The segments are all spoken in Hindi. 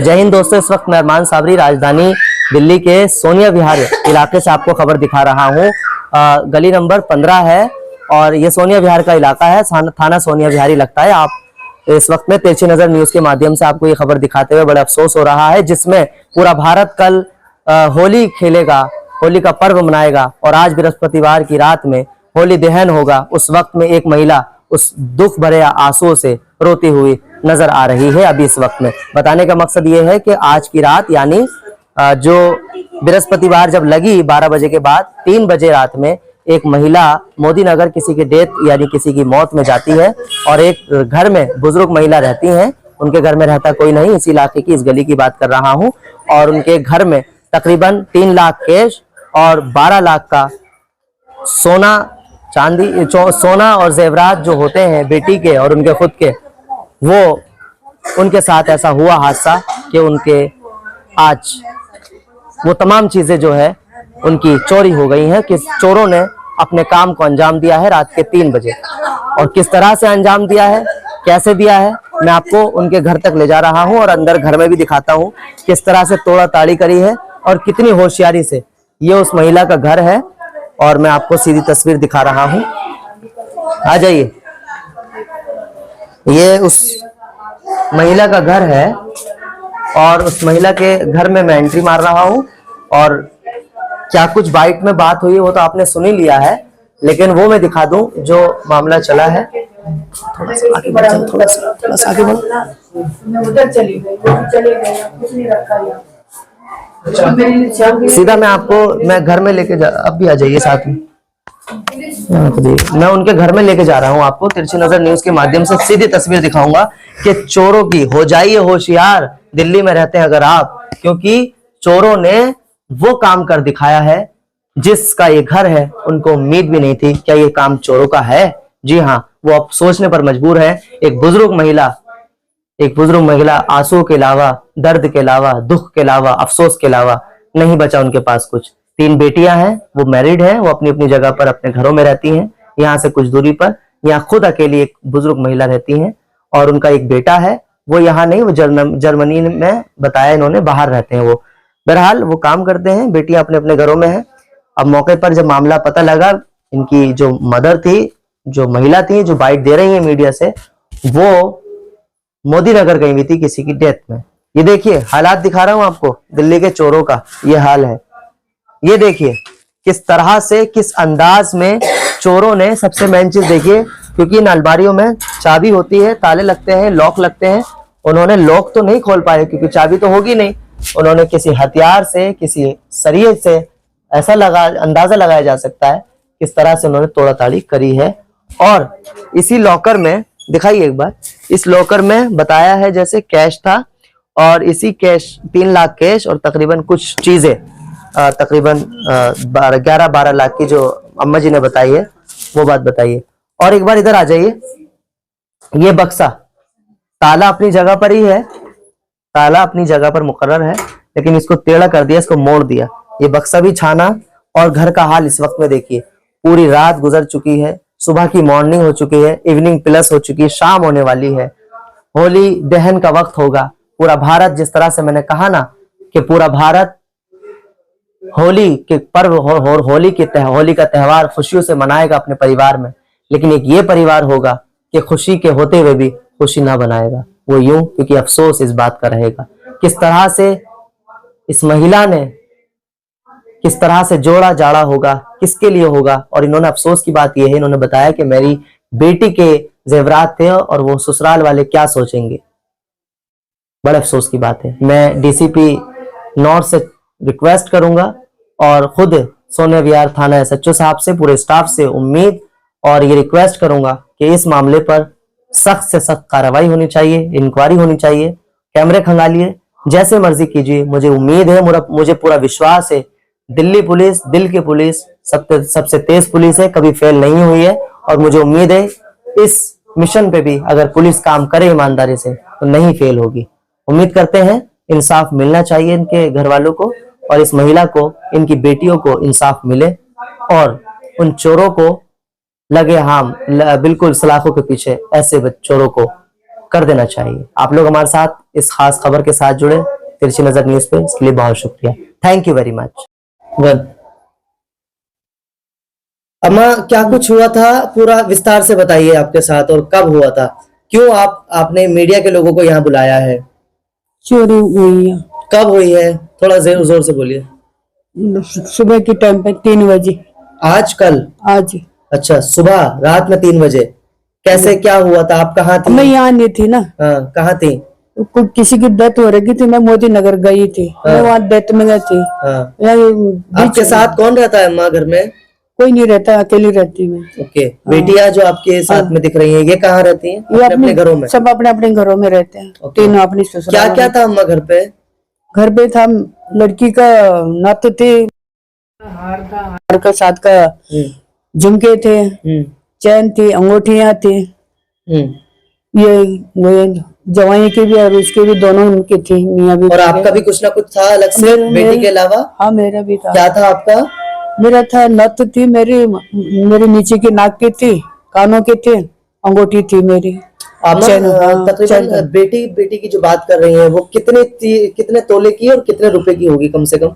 जय हिंद दोस्तों, इस वक्त मैं अरमान साबरी राजधानी दिल्ली के सोनिया विहार इलाके से आपको खबर दिखा रहा हूँ। गली नंबर 15 है और ये सोनिया विहार का इलाका है, थाना सोनिया विहारी लगता है। आप इस वक्त में तिरछी नजर न्यूज के माध्यम से आपको ये खबर दिखाते हुए बड़ा अफसोस हो रहा है, जिसमें पूरा भारत कल होली खेलेगा, होली का पर्व मनाएगा और आज बृहस्पतिवार की रात में होली दहन होगा। उस वक्त में एक महिला उस दुख भरे आंसुओं से रोती हुई नजर आ रही है। अभी इस वक्त में बताने का मकसद ये है कि आज की रात यानी जो बृहस्पतिवार जब लगी 12 बजे के बाद 3 बजे रात में एक महिला मोदी नगर किसी की डेथ यानी किसी की मौत में जाती है और एक घर में बुजुर्ग महिला रहती हैं। उनके घर में रहता कोई नहीं, इस इलाके की इस गली की बात कर रहा हूं। और उनके घर में तकरीबन 3 लाख कैश और 12 लाख का सोना चांदी सोना और जेवरात जो होते हैं बेटी के और उनके खुद के, वो उनके साथ ऐसा हुआ हादसा कि उनके आज वो तमाम चीजें जो है उनकी चोरी हो गई हैं। कि चोरों ने अपने काम को अंजाम दिया है रात के 3 बजे, और किस तरह से अंजाम दिया है, कैसे दिया है, मैं आपको उनके घर तक ले जा रहा हूं और अंदर घर में भी दिखाता हूं किस तरह से तोड़ा ताड़ी करी है और कितनी होशियारी से। ये उस महिला का घर है और मैं आपको सीधी तस्वीर दिखा रहा हूं, आ जाइए। ये उस महिला का घर है और उस महिला के घर में मैं एंट्री मार रहा हूं। और क्या कुछ बाइट में बात हुई वो तो आपने सुन ही लिया है, लेकिन वो मैं दिखा दूं जो मामला चला है। थोड़ा सा आगे बढ़ जाओ, थोड़ा सा आगे बढ़ो। मैं उधर चली गई, चले गए, कुछ नहीं रखा यहाँ। सीधा मैं घर में लेके अब भी आ जाइए साथ में। मैं उनके घर में लेके जा रहा हूं आपको, तिरछी नजर न्यूज के माध्यम से सीधी तस्वीर दिखाऊंगा कि चोरों की हो जाइए होशियार दिल्ली में रहते हैं अगर आप, क्योंकि चोरों ने वो काम कर दिखाया है जिसका ये घर है उनको उम्मीद भी नहीं थी। क्या ये काम चोरों का है? जी हाँ, वो अब सोचने पर मजबूर है। एक बुजुर्ग महिला आंसुओं के अलावा, दर्द के अलावा, दुख के अलावा, अफसोस के अलावा नहीं बचा उनके पास कुछ। 3 बेटियां हैं, वो मैरिड हैं, वो अपनी अपनी जगह पर अपने घरों में रहती हैं। यहाँ से कुछ दूरी पर यहाँ खुद अकेली एक बुजुर्ग महिला रहती हैं और उनका एक बेटा है। वो यहाँ नहीं, वो जर्मनी में बताया इन्होंने, बाहर रहते हैं वो। बहरहाल वो काम करते हैं, बेटियां अपने अपने घरों में हैं। अब मौके पर जब मामला पता लगा, इनकी जो मदर थी, जो महिला थी जो बाइट दे रही है मीडिया से, वो मोदी नगर गई हुई थी किसी की डेथ में। ये देखिए हालात दिखा रहा हूं आपको, दिल्ली के चोरों का ये हाल है। ये देखिए किस तरह से, किस अंदाज में चोरों ने, सबसे मेन चीज देखिए, क्योंकि इन अलमारियों में चाबी होती है, ताले लगते हैं, लॉक लगते हैं। उन्होंने लॉक तो नहीं खोल पाए क्योंकि चाबी तो होगी नहीं। उन्होंने किसी हथियार से, किसी सरिये से, ऐसा अंदाजा लगाया जा सकता है किस तरह से उन्होंने तोड़ा ताड़ी करी है। और इसी लॉकर में दिखाइए एक बार, इस लॉकर में बताया है जैसे कैश था और इसी कैश 3 लाख कैश और तकरीबन कुछ चीजें, तकरीबन 11-12 लाख की जो अम्मा जी ने बताई है वो बात बताइए। और एक बार इधर आ जाइए। ये बक्सा, ताला अपनी जगह पर ही है, ताला अपनी जगह पर मुकर्रर है, लेकिन इसको टेढ़ा कर दिया, इसको मोड़ दिया। ये बक्सा भी छाना। और घर का हाल इस वक्त में देखिए, पूरी रात गुजर चुकी है, सुबह की मॉर्निंग हो चुकी है, इवनिंग प्लस हो चुकी है, शाम होने वाली है, होली दहन का वक्त होगा। पूरा भारत, जिस तरह से मैंने कहा ना कि पूरा भारत होली के पर्व और होली का त्यौहार खुशियों से मनाएगा अपने परिवार में, लेकिन एक ये परिवार होगा कि खुशी के होते हुए भी खुशी ना बनाएगा। वो यूं क्योंकि अफसोस इस बात का रहेगा किस तरह से इस महिला ने, किस तरह से जोड़ा जाड़ा होगा, किसके लिए होगा। और इन्होंने, अफसोस की बात यह है, इन्होंने बताया कि मेरी बेटी के जेवरात थे और वो ससुराल वाले क्या सोचेंगे। बड़े अफसोस की बात है। मैं डीसीपी नॉर्थ से रिक्वेस्ट करूंगा और खुद सोनिया विहार थाना एसएचओ साहब से, पूरे स्टाफ से उम्मीद और ये रिक्वेस्ट करूंगा कि इस मामले पर सख्त से सख्त कार्रवाई होनी चाहिए, इंक्वायरी होनी चाहिए। कैमरे खंगालिए, जैसे मर्जी कीजिए। मुझे उम्मीद है, मुझे पूरा विश्वास है, दिल्ली पुलिस, दिल की पुलिस सबसे तेज पुलिस है, कभी फेल नहीं हुई है। और मुझे उम्मीद है इस मिशन पे भी अगर पुलिस काम करे ईमानदारी से तो नहीं फेल होगी। उम्मीद करते हैं इंसाफ मिलना चाहिए इनके घर वालों को और इस महिला को, इनकी बेटियों को इंसाफ मिले और उन चोरों को लगे बिल्कुल सलाखों के पीछे ऐसे चोरों को कर देना चाहिए। आप लोग हमारे साथ इस खास खबर के साथ जुड़े तिरछी नजर न्यूज पे, इसके लिए बहुत शुक्रिया। Thank you very much. अम्मा, क्या कुछ हुआ था पूरा विस्तार से बताइए आपके साथ, और कब हुआ था, क्यों आपने मीडिया के लोगों को यहाँ बुलाया है? चोरी हुई है कब हुई है? थोड़ा जोर जोर से बोलिए। सुबह के टाइम पे 3 बजे। आज? कल? आज अच्छा, सुबह रात में 3 बजे। कैसे, क्या हुआ था? आप कहाँ थी? मैं यहाँ नहीं थी ना। हाँ, कहाँ थी? किसी की डेथ हो रही थी, मैं मोदी नगर गई थी। मैं वहाँ डेथ में गई थी। हाँ। बीच आपके साथ कौन रहता है अम्मा घर में? कोई नहीं रहता, अकेली रहती मैं। ओके। बेटियां जो आपके साथ में दिख रही हैं, ये कहाँ रहती हैं? ये अपने घरों में? सब अपने अपने घरों में रहते हैं। तीनों अपनी ससुराल। क्या क्या था अम्मा घर पे? घर पे था, लड़की का नथ थे, हार था, हार का साथ का झुमके थे, चैन थी, अंगूठियां थी। ये वो जवाई की भी और उसके भी, दोनों उनकी थी, मियां भी। और आपका भी कुछ ना कुछ था अलग से बेटी के अलावा? हाँ, मेरा भी था। क्या था आपका? मेरा था नथ थी, मेरी नीचे की नाक की थी, कानों की थी, अंगूठी थी मेरी। तकरीबन बेटी की जो बात कर रही हैं, वो कितने तोले की और कितने रुपए की होगी कम से कम,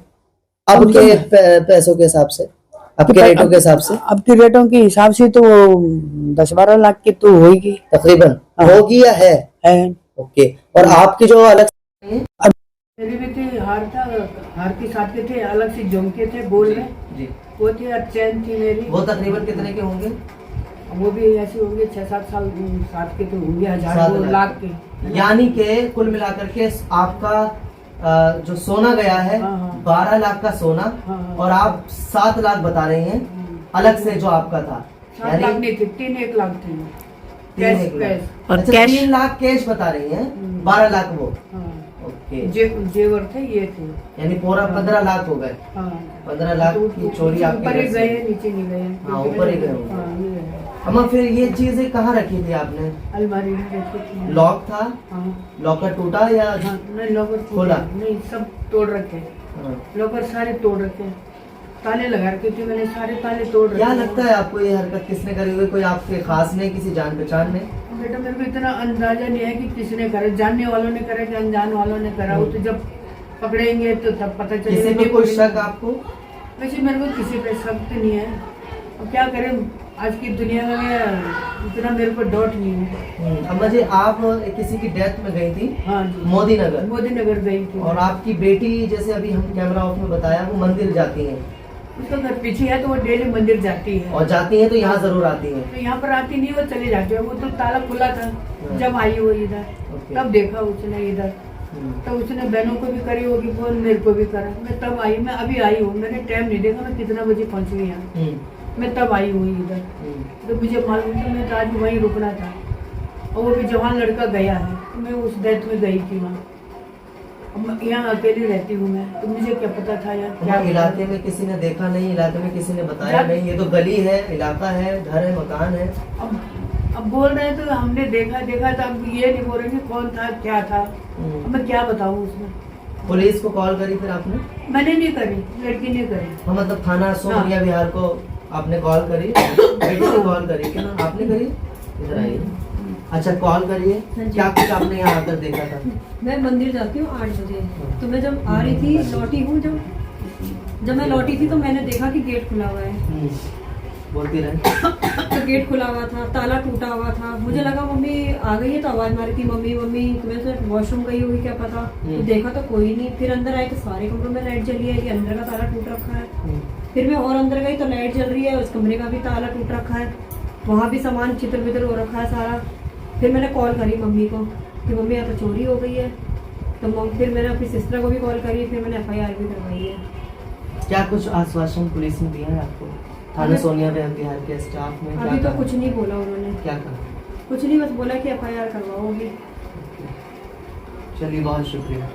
अब के पैसों के हिसाब से, आपके रेटों के हिसाब से? आपके रेटों के हिसाब से तो 10-12 लाख की तो होगी तकरीबन। होगी या है? ओके। और आपकी जो अलग मेरी भी थी, हार था, हार के साथ के थे, अलग से झुमके थे गोल में जी, वो थी, और चैन थी मेरी। वो तकरीबन कितने के होंगे? वो भी ऐसे होंगे 6-7 साल साथ के तो होंगे, 1000 लाख के। यानी के कुल मिलाकर के आपका जो सोना गया है 12 लाख का सोना, और आप 7 लाख बता रहे हैं अलग से जो आपका था। 7 लाख नहीं थे, 1 लाख थे कैश। और कैश 3 लाख कैश बता रही हैं, 12 लाख वो। ओके। जेवर थे, ये थे, यानी पूरा 15 लाख हो गए। 15 लाख की चोरी आपके ऊपर ही गए, नीचे नहीं गए। हाँ, ऊपर ही गए। अम्मा, फिर ये चीजें कहाँ रखी थी आपने? अलमारी में रखी थी। लॉक था? लॉकर टूटा या? नहीं, लॉकर खोला नहीं, सब तोड़ रखे। लॉकर सारे तोड़ रखे, ताले लगा रखे थे मैंने, सारे ताले तोड़ रखे। क्या लगता है आपको ये हरकत किसने करी हुई? कोई आपके खास नहीं, किसी जान पहचान में? बेटा, मेरे को इतना अंदाजा नहीं है कि किसने करा, जानने वालों ने करा कि अनजान वालों ने करा। वो तो जब पकड़ेंगे तो तब पता चलेगा। किसी पे कोई शक आपको? वैसे मेरे को किसी पे शक तो नहीं है, अब क्या करें, आज की दुनिया में इतना मेरे को डाउट नहीं है। अम्मा जी, आप किसी की डेथ में गई थी? हाँ जी, मोदी नगर गई थी। और आपकी बेटी, जैसे अभी हम कैमरा ऑफ में बताया, वो मंदिर जाती है, उसका घर पीछे है, तो वो डेली मंदिर जाती है। और जाती है तो यहाँ जरूर आती है? तो यहाँ पर आती नहीं, वो चली जाती है। वो तो ताला खुला था जब आई वो इधर, तब देखा उसने इधर, तो उसने बहनों को भी करी होगी फोन, मेरे को भी करा। मैं तब आई, मैं अभी आई हूँ, मैंने टाइम नहीं देखा मैं कितना बजे पहुँच गई यहाँ। मैं तब आई हुई इधर, तो मुझे मालूम था मैं तो आज वहीं रुकना था, और वो भी जवान लड़का गया है, तो मैं उस डेथ में गई थी वहाँ। यहाँ अकेली रहती हूँ मैं, तो मुझे क्या पता था यार क्या इलाके में किसी ने देखा नहीं? इलाके में किसी ने बताया नहीं? ये तो गली है, इलाका है, घर है, मकान है। अब बोल रहे हैं तो हमने देखा तो अब ये नहीं बोल रहे कि कौन था क्या था, अब मैं क्या बताऊँ उसमें। पुलिस को कॉल करी फिर आपने? मैंने नहीं करी, लड़की ने करी। मतलब थाना सोमरिया विहार को आपने कॉल करी? बेटी ने कॉल करी कि ना आपने करी? इधर आइए। अच्छा, कॉल करिए। क्या कुछ आपने यहाँ आकर देखा था? मैं मंदिर जाती हूँ 8 बजे, तो मैं जब आ रही थी, लौटी हूँ, जब मैं लौटी थी तो मैंने देखा कि गेट खुला हुआ है। बोलती रहे। तो गेट खुला हुआ था, ताला टूटा हुआ था। मुझे लगा मम्मी आ गई है, तो आवाज मारी थी, मम्मी मम्मी, तुम्हें से वॉशरूम गई होगी क्या पता। तो देखा तो कोई नहीं, फिर अंदर आए तो सारे कमरों में लाइट जली है कि अंदर का ताला टूट रखा है। फिर मैं और अंदर गई तो लाइट जल रही है, उस कमरे का भी ताला टूट रखा है, वहाँ भी सामान चित्र बितर हो रखा है सारा। फिर मैंने कॉल करी मम्मी को कि मम्मी यहाँ तो चोरी हो गई है, तो फिर मैंने अपनी सिस्टर को भी कॉल करी, फिर मैंने FIR भी करवाई है। क्या कुछ आश्वासन पुलिस ने दिया है आपको? थाना सोनिया विहार के स्टाफ में अभी तो कुछ नहीं बोला उन्होंने। क्या कहा? कुछ नहीं, बस बोला कि FIR करवाओगे। चलिए, बहुत शुक्रिया।